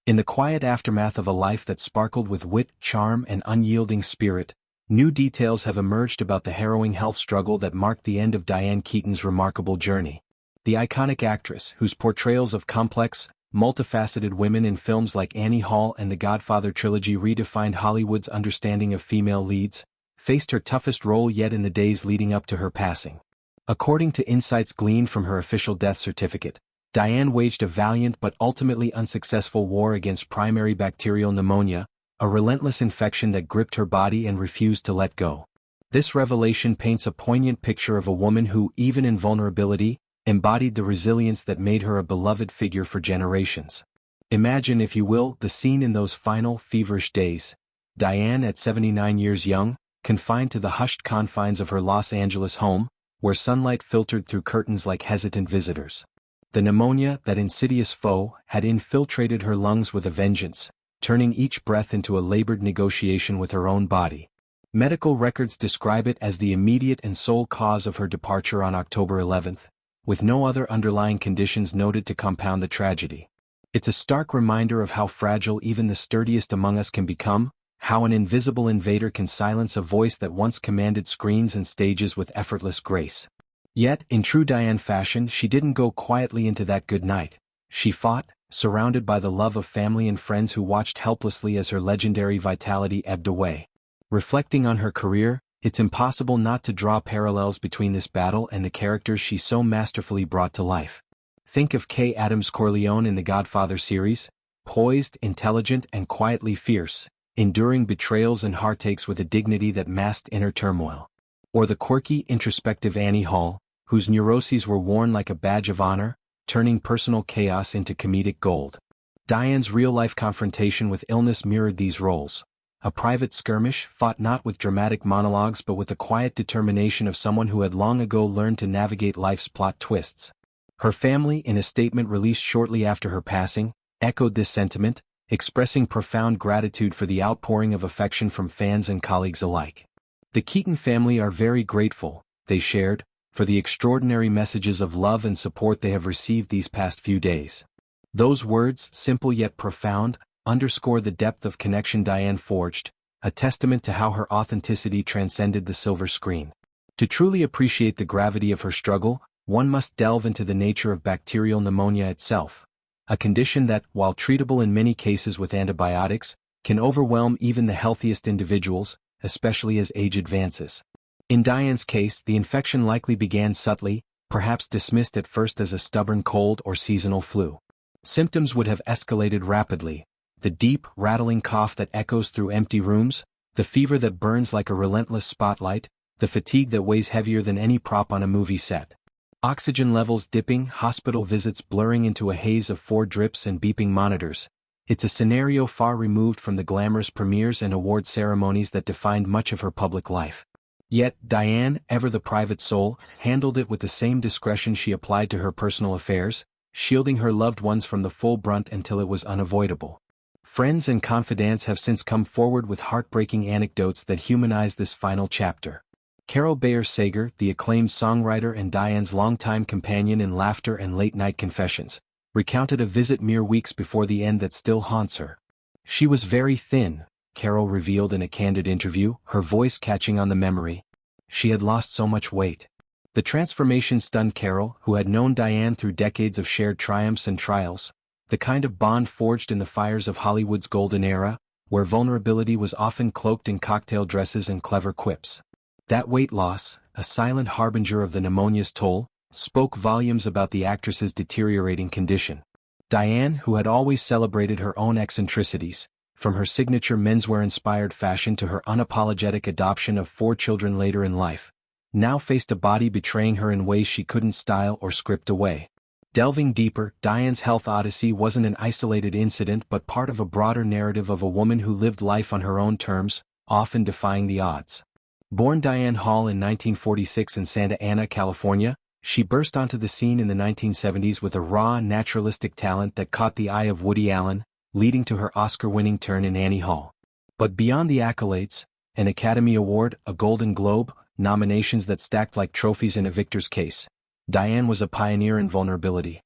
In the quiet aftermath of a life that sparkled with wit, charm, and unyielding spirit, new details have emerged about the harrowing health struggle that marked the end of Diane Keaton's remarkable journey. The iconic actress, whose portrayals of complex, multifaceted women in films like Annie Hall and the Godfather trilogy redefined Hollywood's understanding of female leads, faced her toughest role yet in the days leading up to her passing. According to insights gleaned from her official death certificate, Diane waged a valiant but ultimately unsuccessful war against primary bacterial pneumonia, a relentless infection that gripped her body and refused to let go. This revelation paints a poignant picture of a woman who, even in vulnerability, embodied the resilience that made her a beloved figure for generations. Imagine, if you will, the scene in those final, feverish days. Diane, at 79 years young, confined to the hushed confines of her Los Angeles home, where sunlight filtered through curtains like hesitant visitors. The pneumonia, that insidious foe, had infiltrated her lungs with a vengeance, turning each breath into a labored negotiation with her own body. Medical records describe it as the immediate and sole cause of her departure on October 11th, with no other underlying conditions noted to compound the tragedy. It's a stark reminder of how fragile even the sturdiest among us can become, how an invisible invader can silence a voice that once commanded screens and stages with effortless grace. Yet, in true Diane fashion, she didn't go quietly into that good night. She fought, surrounded by the love of family and friends who watched helplessly as her legendary vitality ebbed away. Reflecting on her career, it's impossible not to draw parallels between this battle and the characters she so masterfully brought to life. Think of Kay Adams Corleone in the Godfather series, poised, intelligent, and quietly fierce, enduring betrayals and heartaches with a dignity that masked inner turmoil. Or the quirky, introspective Annie Hall, whose neuroses were worn like a badge of honor, turning personal chaos into comedic gold. Diane's real-life confrontation with illness mirrored these roles. A private skirmish fought not with dramatic monologues but with the quiet determination of someone who had long ago learned to navigate life's plot twists. Her family, in a statement released shortly after her passing, echoed this sentiment, expressing profound gratitude for the outpouring of affection from fans and colleagues alike. The Keaton family are very grateful, they shared, for the extraordinary messages of love and support they have received these past few days. Those words, simple yet profound, underscore the depth of connection Diane forged, a testament to how her authenticity transcended the silver screen. To truly appreciate the gravity of her struggle, one must delve into the nature of bacterial pneumonia itself, a condition that, while treatable in many cases with antibiotics, can overwhelm even the healthiest individuals, especially as age advances. In Diane's case, the infection likely began subtly, perhaps dismissed at first as a stubborn cold or seasonal flu. Symptoms would have escalated rapidly: the deep, rattling cough that echoes through empty rooms, the fever that burns like a relentless spotlight, the fatigue that weighs heavier than any prop on a movie set. Oxygen levels dipping, hospital visits blurring into a haze of 4 drips and beeping monitors. It's a scenario far removed from the glamorous premieres and award ceremonies that defined much of her public life. Yet, Diane, ever the private soul, handled it with the same discretion she applied to her personal affairs, shielding her loved ones from the full brunt until it was unavoidable. Friends and confidants have since come forward with heartbreaking anecdotes that humanize this final chapter. Carol Bayer Sager, the acclaimed songwriter and Diane's longtime companion in laughter and late-night confessions, recounted a visit mere weeks before the end that still haunts her. "She was very thin," Carol revealed in a candid interview, her voice catching on the memory. "She had lost so much weight." The transformation stunned Carol, who had known Diane through decades of shared triumphs and trials, the kind of bond forged in the fires of Hollywood's golden era, where vulnerability was often cloaked in cocktail dresses and clever quips. That weight loss, a silent harbinger of the pneumonia's toll, spoke volumes about the actress's deteriorating condition. Diane, who had always celebrated her own eccentricities, from her signature menswear-inspired fashion to her unapologetic adoption of 4 children later in life, now faced a body betraying her in ways she couldn't style or script away. Delving deeper, Diane's health odyssey wasn't an isolated incident but part of a broader narrative of a woman who lived life on her own terms, often defying the odds. Born Diane Hall in 1946 in Santa Ana, California, she burst onto the scene in the 1970s with a raw, naturalistic talent that caught the eye of Woody Allen, leading to her Oscar-winning turn in Annie Hall. But beyond the accolades, an Academy Award, a Golden Globe, nominations that stacked like trophies in a victor's case, Diane was a pioneer in vulnerability.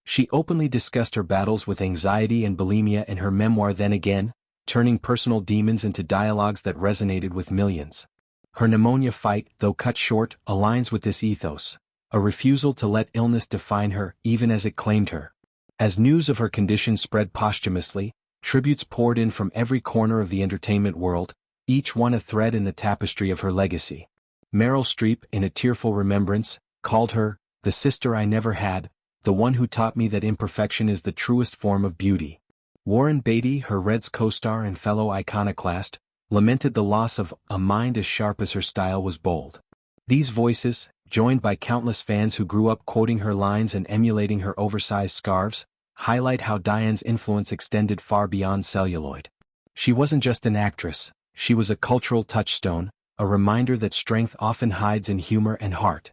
She openly discussed her battles with anxiety and bulimia in her memoir Then Again, turning personal demons into dialogues that resonated with millions. Her pneumonia fight, though cut short, aligns with this ethos, a refusal to let illness define her even as it claimed her. As news of her condition spread posthumously, tributes poured in from every corner of the entertainment world, each one a thread in the tapestry of her legacy. Meryl Streep, in a tearful remembrance, called her, "the sister I never had, the one who taught me that imperfection is the truest form of beauty." Warren Beatty, her Reds co-star and fellow iconoclast, lamented the loss of a mind as sharp as her style was bold. These voices, joined by countless fans who grew up quoting her lines and emulating her oversized scarves, highlight how Diane's influence extended far beyond celluloid. She wasn't just an actress, she was a cultural touchstone, a reminder that strength often hides in humor and heart.